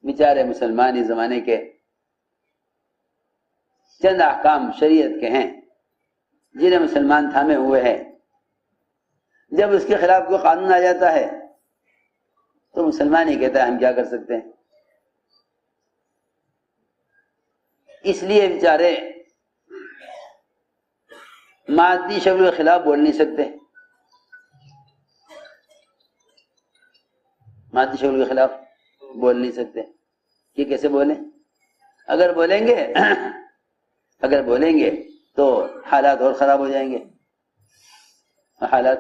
بیچارے مسلمان اس زمانے کے چند احکام شریعت کے ہیں جنہیں مسلمان تھامے ہوئے ہیں، جب اس کے خلاف کوئی قانون آ جاتا ہے تو مسلمان ہی کہتا ہے ہم کیا کر سکتے ہیں۔ اس لیے بیچارے مادی شکل کے خلاف بول نہیں سکتے، مادی شکل کے خلاف بول نہیں سکتے۔ یہ کیسے بولیں؟ اگر بولیں گے تو حالات اور خراب ہو جائیں گے، حالات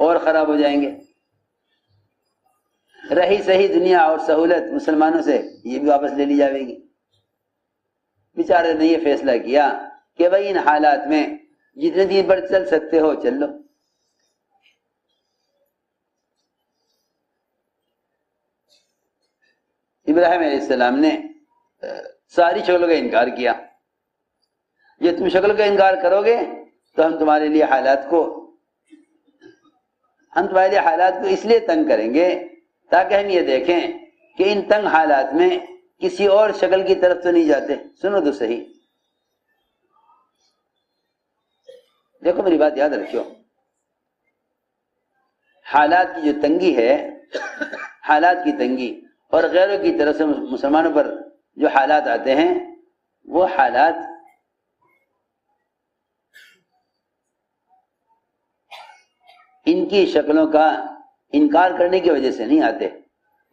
اور خراب ہو جائیں گے۔ رہی صحیح دنیا اور سہولت مسلمانوں سے یہ بھی واپس لے لی جائے گی۔ بیچارے نے یہ فیصلہ کیا کہ بھائی ان حالات میں جتنے دن پر چل سکتے ہو چل لو۔ ابراہیم علیہ السلام نے ساری شکل کا انکار کیا، یہ تم شکل کا انکار کرو گے تو ہم تمہارے لیے حالات کو اس لیے تنگ کریں گے تاکہ ہم یہ دیکھیں کہ ان تنگ حالات میں کسی اور شکل کی طرف تو نہیں جاتے۔ سنو تو صحیح، دیکھو میری بات یاد رکھو، حالات کی جو تنگی ہے، حالات کی تنگی اور غیروں کی طرف سے مسلمانوں پر جو حالات آتے ہیں وہ حالات ان کی شکلوں کا انکار کرنے کی وجہ سے نہیں آتے،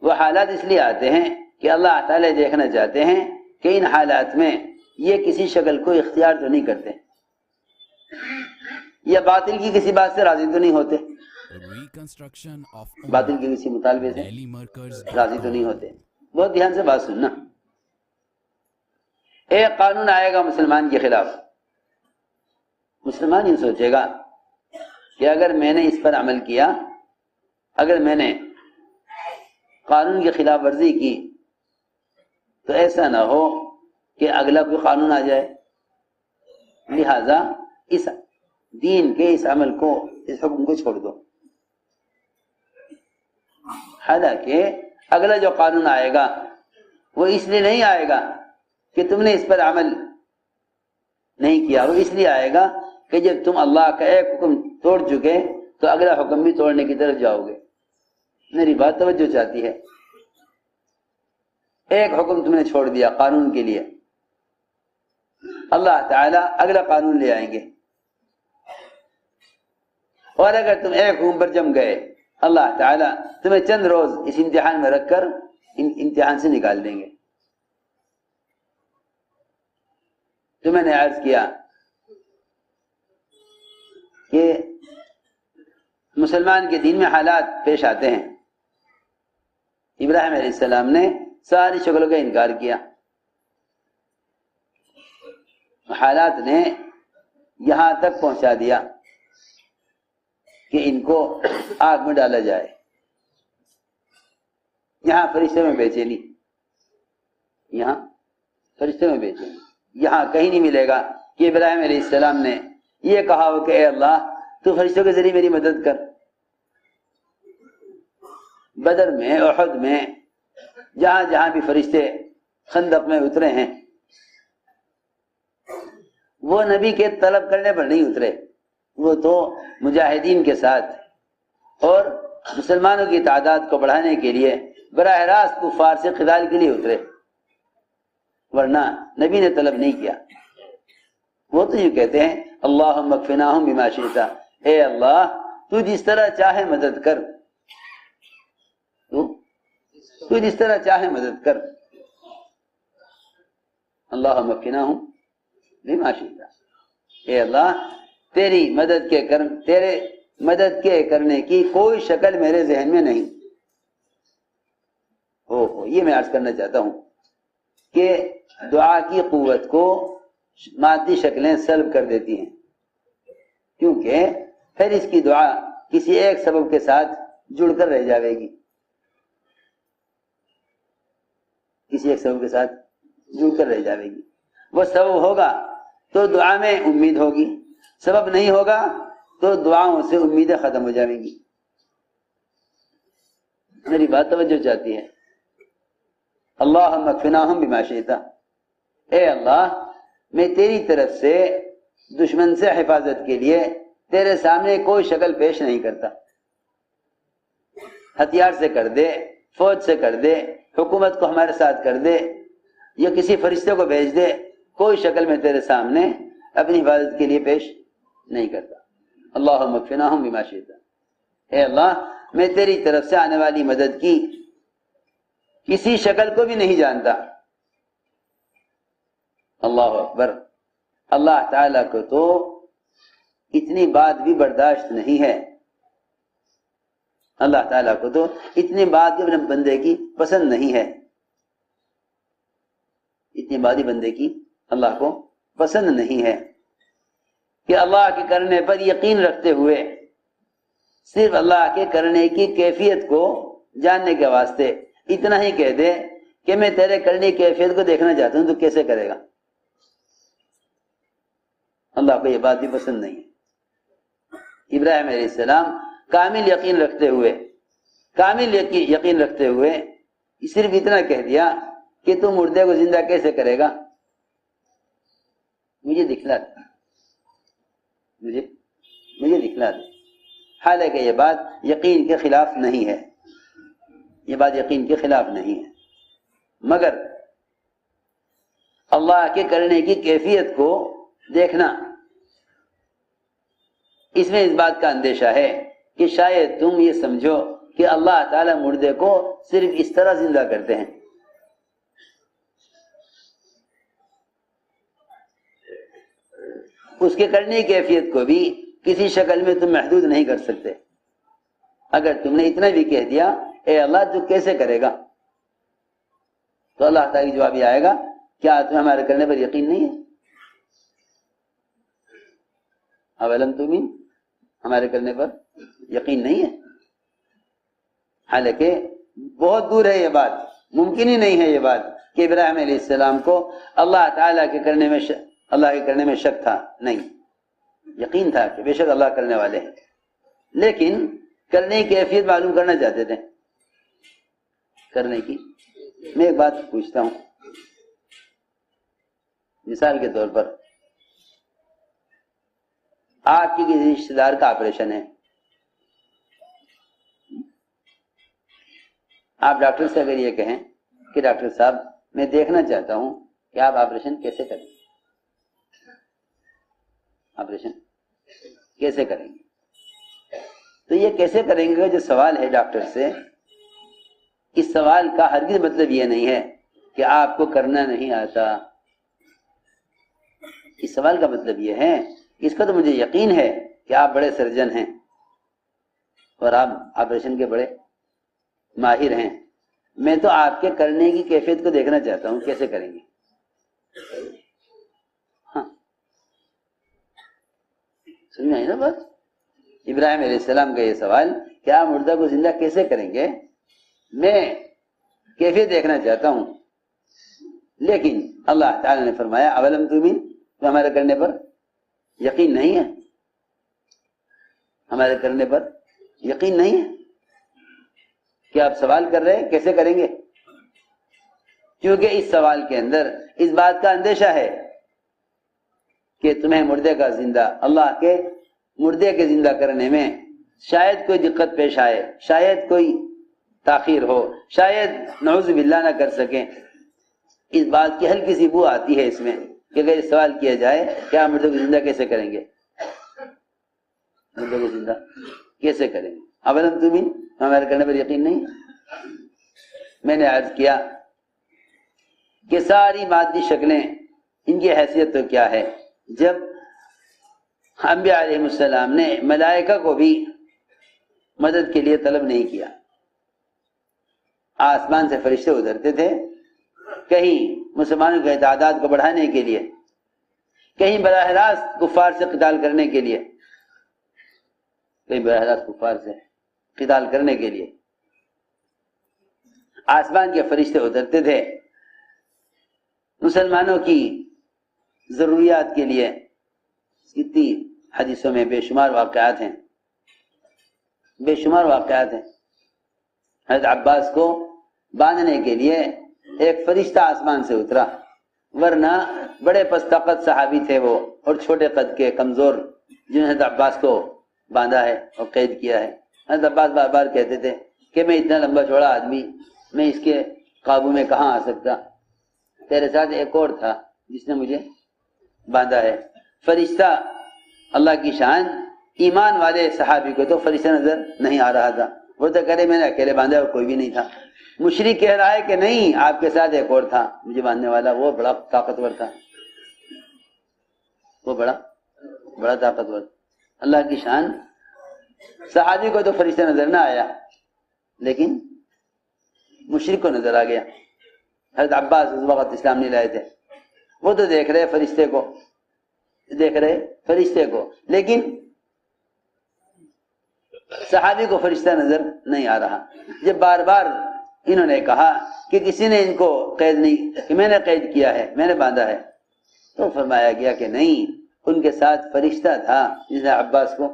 وہ حالات اس لیے آتے ہیں کہ اللہ تعالی دیکھنا چاہتے ہیں کہ ان حالات میں یہ کسی شکل کو اختیار تو نہیں کرتے، یا باطل کی کسی بات سے راضی تو نہیں ہوتے، باطل کے کسی مطالبے سے راضی تو نہیں ہوتے۔ بہت دھیان سے بات سننا، ایک قانون آئے گا مسلمان کے خلاف، مسلمان یہ سوچے گا کہ اگر میں نے اس پر عمل کیا، اگر میں نے قانون کی خلاف ورزی کی تو ایسا نہ ہو کہ اگلا کوئی قانون آ جائے، لہذا اس دین کے اس عمل کو، اس حکم کو چھوڑ دو۔ حالانکہ اگلا جو قانون آئے گا وہ اس لیے نہیں آئے گا کہ تم نے اس پر عمل نہیں کیا، وہ اس لیے آئے گا کہ جب تم اللہ کا ایک حکم توڑ چکے تو اگلا حکم بھی توڑنے کی طرف جاؤ گے۔ میری بات توجہ چاہتی ہے، ایک حکم تم نے چھوڑ دیا قانون کے لیے، اللہ تعالیٰ اگلا قانون لے آئیں گے، اور اگر تم ایک حکم پر جم گئے اللہ تعالیٰ تمہیں چند روز اس امتحان میں رکھ کر امتحان سے نکال دیں گے۔ تو میں نے عرض کیا کہ مسلمان کے دین میں حالات پیش آتے ہیں، ابراہیم علیہ السلام نے ساری شکلوں کا انکار کیا، حالات نے یہاں تک پہنچا دیا کہ ان کو آگ میں ڈالا جائے۔ یہاں فرشتے میں بے چینی، یہاں فرشتے میں بے چینی، یہاں کہیں نہیں ملے گا کہ ابراہیم علیہ السلام نے یہ کہا ہو کہ اے اللہ تو فرشتوں کے ذریعے میری مدد کر۔ بدر میں، احد میں، جہاں جہاں بھی فرشتے خندق میں اترے ہیں وہ نبی کے طلب کرنے پر نہیں اترے، وہ تو مجاہدین کے ساتھ اور مسلمانوں کی تعداد کو بڑھانے کے لیے براہ راست کفار سے قتال کے لیے اترے، ورنہ نبی نے طلب نہیں کیا۔ وہ تو یوں کہتے ہیں اللہم اکفناہم بما شئت، اے اللہ تو جس طرح چاہے مدد کر، تو جس طرح چاہے مدد کر، اللہم اکفناہم بما شئت، اے اللہ تیری مدد کے کرنے کی کوئی شکل میرے ذہن میں نہیں۔ یہ میں عرض کرنا چاہتا ہوں کہ دعا کی قوت کو مادی شکلیں سلب کر دیتی ہیں، کیونکہ پھر اس کی دعا کسی ایک سبب کے ساتھ جڑ کر رہ جائے گی، کسی ایک سبب کے ساتھ جڑ کر رہ جائے گی۔ وہ سبب ہوگا تو دعا میں امید ہوگی، سبب نہیں ہوگا تو دعاؤں سے امیدیں ختم ہو جائیں گی۔ میری بات توجہ چاہتی ہے۔ اللہم اکفناہم بما شئت، اے اللہ میں تیری طرف سے دشمن سے حفاظت کے لیے تیرے سامنے کوئی شکل پیش نہیں کرتا، ہتھیار سے کر دے، فوج سے کر دے، حکومت کو ہمارے ساتھ کر دے، یا کسی فرشتے کو بھیج دے، کوئی شکل میں تیرے سامنے اپنی حفاظت کے لیے پیش نہیں کرتا۔ اللہم اکفناہم بما شئت، اے اللہ میں تیری طرف سے آنے والی مدد کی کسی شکل کو بھی نہیں جانتا۔ اللہ اکبر، اللہ تعالیٰ کو تو اتنی بات بھی برداشت نہیں ہے، اللہ تعالیٰ کو تو اتنی بات بھی اپنے بندے کی پسند نہیں ہے، اتنی بات ہی بندے کی اللہ کو پسند نہیں ہے کہ اللہ کے کرنے پر یقین رکھتے ہوئے صرف اللہ کے کرنے کی کیفیت کو جاننے کے واسطے اتنا ہی کہہ دے کہ میں تیرے کرنے کی کیفیت کو دیکھنا چاہتا ہوں تو کیسے کرے گا؟ اللہ کو یہ بات بھی پسند نہیں ہے۔ ابراہیم علیہ السلام کامل یقین رکھتے ہوئے صرف اتنا کہہ دیا کہ تم مردے کو زندہ کیسے کرے گا؟ مجھے دکھلا دے۔ حالانکہ یہ بات یقین کے خلاف نہیں ہے، یہ بات یقین کے خلاف نہیں ہے، مگر اللہ کے کرنے کی کیفیت کو دیکھنا، اس میں اس بات کا اندیشہ ہے کہ شاید تم یہ سمجھو کہ اللہ تعالی مردے کو صرف اس طرح زندہ کرتے ہیں، اس کے کرنے کی کیفیت کو بھی کسی شکل میں تم محدود نہیں کر سکتے۔ اگر تم نے اتنا بھی کہہ دیا اے اللہ تو کیسے کرے گا، تو اللہ تعالی جواب یہ آئے گا کیا تمہیں ہمارے کرنے پر یقین نہیں ہے؟ اولم تؤمن، ہمارے کرنے پر یقین نہیں ہے؟ حالانکہ بہت دور ہے یہ بات، ممکن ہی نہیں ہے یہ بات کہ ابراہیم علیہ السلام کو اللہ تعالیٰ کے کرنے میں شک تھا، نہیں، یقین تھا کہ بے شک اللہ کرنے والے ہیں، لیکن کرنے کی کیفیت معلوم کرنا چاہتے تھے۔ کرنے کی میں ایک بات پوچھتا ہوں، مثال کے طور پر آپ کی کسی رشتے دار کا آپریشن ہے، آپ ڈاکٹر سے اگر یہ کہیں کہ ڈاکٹر صاحب میں دیکھنا چاہتا ہوں کہ آپ آپریشن کیسے کریں گے، آپریشن کیسے کریں گے، تو یہ کیسے کریں گے جو سوال ہے ڈاکٹر سے، اس سوال کا ہرگز مطلب یہ نہیں ہے کہ آپ کو کرنا نہیں آتا، اس سوال کا مطلب یہ ہے اس کا تو مجھے یقین ہے کہ آپ بڑے سرجن ہیں اور آپ آپریشن کے بڑے ماہر ہیں، میں تو آپ کے کرنے کی کیفیت کو دیکھنا چاہتا ہوں کیسے کریں گے۔ ہاں سمجھ آئی نا بات؟ ابراہیم علیہ السلام کا یہ سوال کہ آپ مردہ کو زندہ کیسے کریں گے، میں کیفیت دیکھنا چاہتا ہوں، لیکن اللہ تعالی نے فرمایا اولم تؤمن، تو ہمارے کرنے پر یقین نہیں ہے، ہمارے کرنے پر یقین نہیں ہے کہ آپ سوال کر رہے ہیں کیسے کریں گے، کیونکہ اس سوال کے اندر اس بات کا اندیشہ ہے کہ تمہیں مردے کا زندہ، اللہ کے مردے کے زندہ کرنے میں شاید کوئی دقت پیش آئے، شاید کوئی تاخیر ہو، شاید نعوذ باللہ نہ کر سکیں، اس بات کی ہلکی سی بو آتی ہے اس میں کہ اگر سوال کیا جائے کہ آپ مردے کو زندہ کیسے کریں گے، مردے کو زندہ کیسے کریں گے، اولم تؤمن، ہمارے کرنے پر یقین نہیں۔ میں نے عرض کیا کہ ساری مادی شکلیں ان کی حیثیت تو کیا ہے، جب انبیاء علیہ السلام نے ملائکہ کو بھی مدد کے لیے طلب نہیں کیا، آسمان سے فرشتے اترتے تھے، کہیں مسلمانوں کی تعداد کو بڑھانے کے لیے، کہیں براہ راست کفار سے قتال کرنے کے لیے، کہیں براہ راست کفار سے قتال کرنے کے لیے آسمان کے فرشتے اترتے تھے، مسلمانوں کی ضروریات کے لیے۔ کتنی حدیثوں میں بے شمار واقعات ہیں، بے شمار واقعات ہیں۔ حضرت عباس کو باندھنے کے لیے ایک فرشتہ آسمان سے اترا، ورنہ بڑے پست طاقت صحابی تھے وہ، اور چھوٹے قد کے کمزور، جنہوں نے عباس کو باندھا ہے اور قید کیا ہے۔ حضرت عباس بار بار کہتے تھے کہ میں اتنا لمبا چوڑا آدمی، میں اس کے قابو میں کہاں آ سکتا، تیرے ساتھ ایک اور تھا جس نے مجھے باندھا ہے۔ فرشتہ اللہ کی شان، ایمان والے صحابی کو تو فرشتہ نظر نہیں آ رہا تھا، وہ تو کرے میں نے اکیلے باندھا اور کوئی بھی نہیں تھا۔ مشرک کہہ رہا ہے کہ نہیں، آپ کے ساتھ ایک اور تھا مجھے باندھنے والا، وہ بڑا طاقتور تھا، وہ بڑا طاقتور۔ اللہ کی شان، صحابی کو تو فرشتہ نظر نہ آیا لیکن مشرک کو نظر آ گیا۔ حضرت عباس اس وقت اسلام نہیں لائے تھے، وہ تو دیکھ رہے فرشتے کو، لیکن صحابی کو فرشتہ نظر نہیں آ رہا۔ جب بار بار انہوں نے کہا کہ کسی نے ان کو قید نہیں، کہ میں نے قید کیا ہے، میں نے باندھا ہے، تو فرمایا گیا کہ نہیں، ان کے ساتھ فرشتہ تھا جس نے عباس کو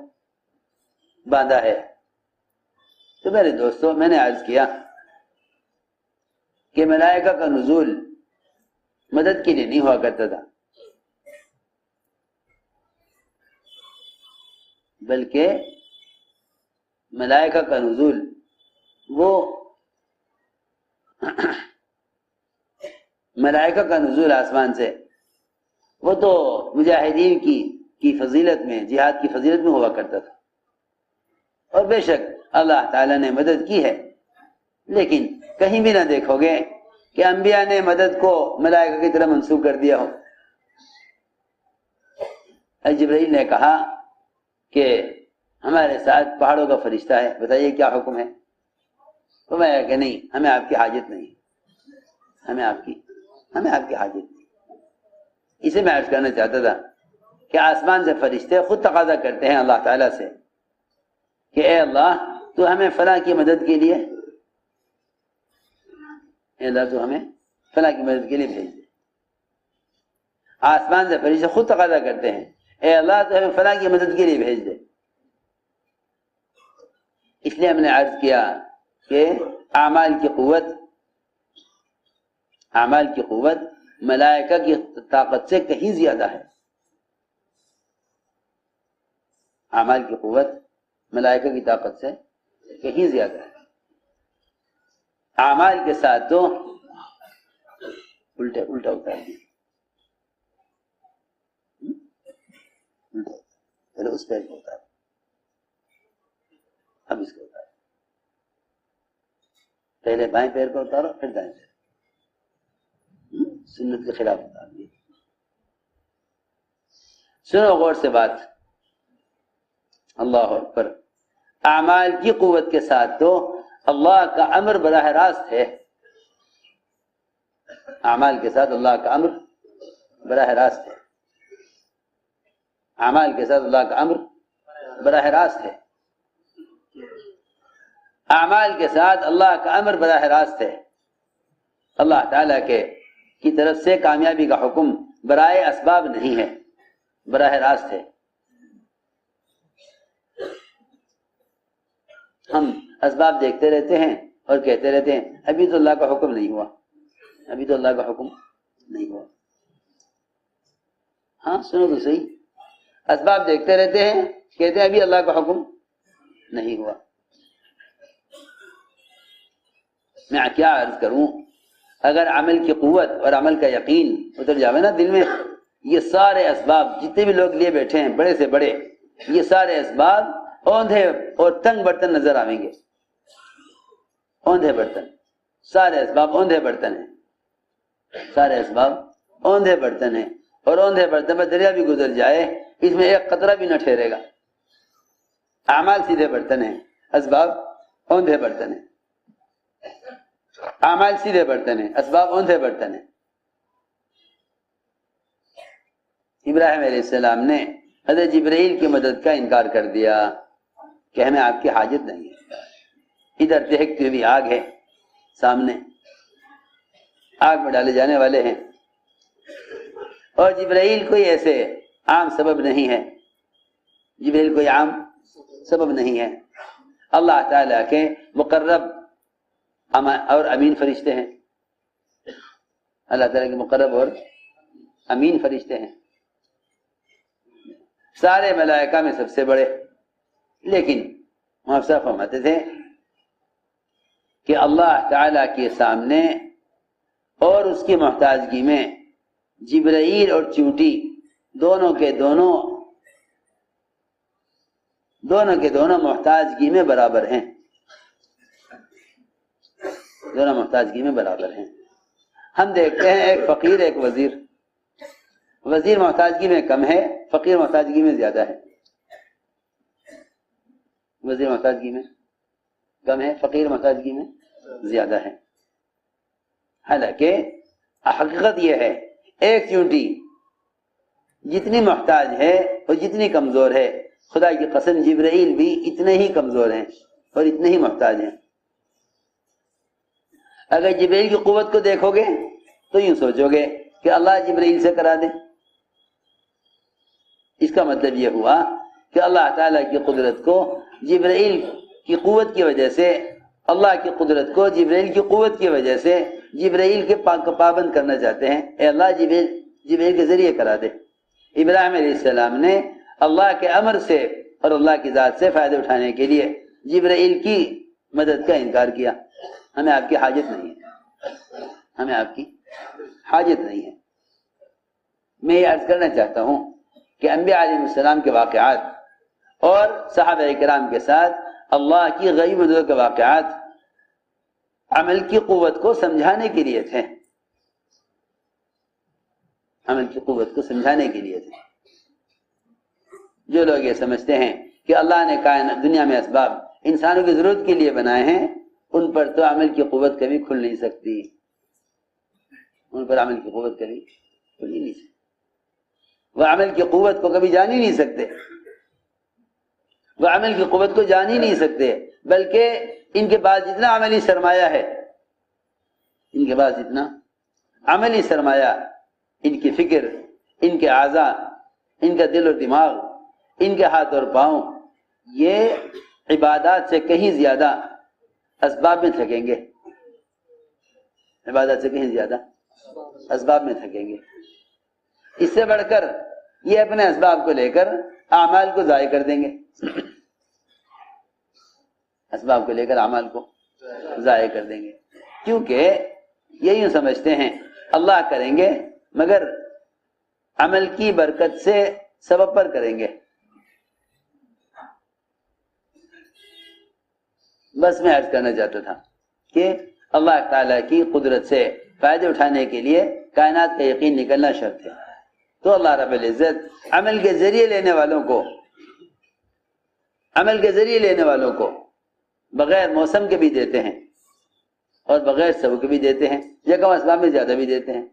باندھا ہے۔ تو میرے دوستو، میں نے عرض کیا کہ ملائکہ کا نزول مدد کے لیے نہیں ہوا کرتا تھا، بلکہ ملائکہ کا نزول ملائکہ کا نزول آسمان سے وہ تو مجاہدین کی فضیلت میں، جہاد کی فضیلت میں ہوا کرتا تھا، اور بے شک اللہ تعالیٰ نے مدد کی ہے، لیکن کہیں بھی نہ دیکھو گے کہ انبیاء نے مدد کو ملائکہ کی طرح منسوب کر دیا ہو۔ جبرائیل نے کہا کہ ہمارے ساتھ پہاڑوں کا فرشتہ ہے، بتائیے کیا حکم ہے؟ فرمایا کہ نہیں، ہمیں آپ کی حاجت نہیں، ہمیں آپ کی حاجت نہیں۔ اسے میں عرض کرنا چاہتا تھا کہ آسمان سے فرشتے خود تقاضا کرتے ہیں اللہ تعالیٰ سے کہ اے اللہ تو ہمیں فلاں کی مدد کے لیے، اے اللہ تو ہمیں فلاں کی مدد کے لیے بھیج دے۔ آسمان سے فرشتے خود تقاضا کرتے ہیں اے اللہ تو ہمیں فلاں کی مدد کے لیے بھیج دے۔ اس لیے ہم نے عرض کیا کہ اعمال کی قوت ملائکہ کی طاقت سے کہیں زیادہ ہے۔ اعمال کی قوت ملائکہ کی طاقت سے کہیں زیادہ ہے۔ اعمال کے ساتھ تو الٹا ہوتا ہے، پہلے اس پیر کو ہوتا ہے، اب اس کو ہوتا ہے، پہلے بائیں پیر کو اتارو پھر دائیں پیر، سنت کے خلاف اتار دیا۔ سنو غور سے بات، اللہ اکبر۔ اعمال کی قوت کے ساتھ تو اللہ کا امر براہ راست ہے، اعمال کے ساتھ اللہ کا امر براہ راست ہے، اعمال کے ساتھ اللہ کا امر براہ راست ہے، اعمال کے ساتھ اللہ کا امر براہ راست ہے۔ اللہ تعالیٰ کی طرف سے کامیابی کا حکم برائے اسباب نہیں ہے، براہ راست ہے۔ ہم اسباب دیکھتے رہتے ہیں اور کہتے رہتے ہیں ابھی تو اللہ کا حکم نہیں ہوا، ابھی تو اللہ کا حکم نہیں ہوا۔ ہاں سنو تو صحیح، اسباب دیکھتے رہتے ہیں، کہتے ہیں ابھی اللہ کا حکم نہیں ہوا۔ میں کیا عرض کروں، اگر عمل کی قوت اور عمل کا یقین اتر جاوے نا دل میں، یہ سارے اسباب جتنے بھی لوگ لیے بیٹھے ہیں بڑے سے بڑے، یہ سارے اسباب اوندھے اور تنگ برتن نظر آئیں گے، اوندھے برتن، سارے اسباب اوندھے برتن ہیں، سارے اسباب اوندھے برتن ہیں، اور اوندھے برتن پر دریا بھی گزر جائے اس میں ایک قطرہ بھی نہ ٹھہرے گا۔ اعمال سیدھے برتن ہیں، اسباب اوندھے برتن ہیں، اعمال سیدھے برتن ہیں، اسباب اوندھے برتن ہیں۔ ابراہیم علیہ السلام نے حضرت جبرائیل کی مدد کا انکار کر دیا کہ ہمیں آپ کی حاجت نہیں ہے۔ ادھر دہکتی ہوئی آگ ہے سامنے، آگ میں ڈالے جانے والے ہیں، اور جبرائیل کوئی ایسے عام سبب نہیں ہے، جبرائیل کوئی عام سبب نہیں ہے، اللہ تعالیٰ کے مقرب اور امین فرشتے ہیں۔ اللہ تعالیٰ کے مقرب اور امین فرشتے ہیں، سارے ملائکہ میں سب سے بڑے۔ لیکن محفظہ فرماتے تھے کہ اللہ تعالیٰ کے سامنے اور اس کی محتاجگی میں جبرائیل اور چیونٹی دونوں کے دونوں محتاجگی میں برابر ہیں، دونوں محتاجگی میں برابر ہیں۔ ہم دیکھتے ہیں ایک فقیر ایک وزیر، وزیر محتاجگی میں کم ہے، فقیر محتاجگی میں زیادہ ہے، وزیر محتاجگی میں کم ہے، فقیر محتاجگی میں زیادہ ہے۔ حالانکہ حقیقت یہ ہے ایک چیونٹی جتنی محتاج ہے اور جتنی کمزور ہے، خدا کی قسم جبرائیل بھی اتنے ہی کمزور ہیں اور اتنے ہی محتاج ہیں۔ اگر جبرائیل کی قوت کو دیکھو گے تو یوں سوچو گے کہ اللہ جبرائیل سے کرا دے، اس کا مطلب یہ ہوا کہ اللہ تعالیٰ کی قدرت کو جبرائیل کی قوت کی وجہ سے، اللہ کی قدرت کو جبرائیل کی قوت کی وجہ سے جبرائیل کے پابند کرنا چاہتے ہیں۔ اے اللہ جبرائیل کے ذریعے کرا دے۔ ابراہیم علیہ السلام نے اللہ کے امر سے اور اللہ کی ذات سے فائدہ اٹھانے کے لیے جبرائیل کی مدد کا انکار کیا۔ ہمیں آپ کی حاجت نہیں ہے، ہمیں آپ کی حاجت نہیں ہے۔ میں یہ عرض کرنا چاہتا ہوں کہ انبیاء علیہ السلام کے واقعات اور صحابہ کرام کے ساتھ اللہ کی غیب مدد کے واقعات عمل کی قوت کو سمجھانے کے لیے تھے، عمل کی قوت کو سمجھانے کے لیے تھے۔ جو لوگ یہ سمجھتے ہیں کہ اللہ نے کائنات دنیا میں اسباب انسانوں کی ضرورت کے لیے بنائے ہیں، ان پر تو عمل کی قوت کبھی کھل نہیں سکتی، ان پر عمل کی قوت کبھی کھل نہیں سکتی، وہ عمل کی قوت کو کبھی جان ہی نہیں سکتے، وہ عمل کی قوت کو جان ہی نہیں سکتے، بلکہ ان کے پاس جتنا عملی سرمایہ ہے، ان کے پاس جتنا عملی سرمایہ، ان کی فکر، ان کے اعضاء، ان کا دل اور دماغ، ان کے ہاتھ اور پاؤں، یہ عبادات سے کہیں زیادہ اسباب میں تھکیں گے، عبادت سے کہیں زیادہ اسباب میں تھکیں گے۔ اس سے بڑھ کر یہ اپنے اسباب کو لے کر اعمال کو ضائع کر دیں گے، اسباب کو لے کر اعمال کو ضائع کر دیں گے، کیونکہ یہ یوں سمجھتے ہیں اللہ کریں گے مگر عمل کی برکت سے سبب پر کریں گے۔ بس میں عرض کرنا چاہتا تھا کہ اللہ تعالیٰ کی قدرت سے فائدے اٹھانے کے لیے کائنات کا یقین نکلنا شرط ہے۔ تو اللہ رب العزت عمل کے ذریعے لینے والوں کو بغیر موسم کے بھی دیتے ہیں اور بغیر سبب کے بھی دیتے ہیں، یا کم اسباب میں زیادہ بھی دیتے ہیں۔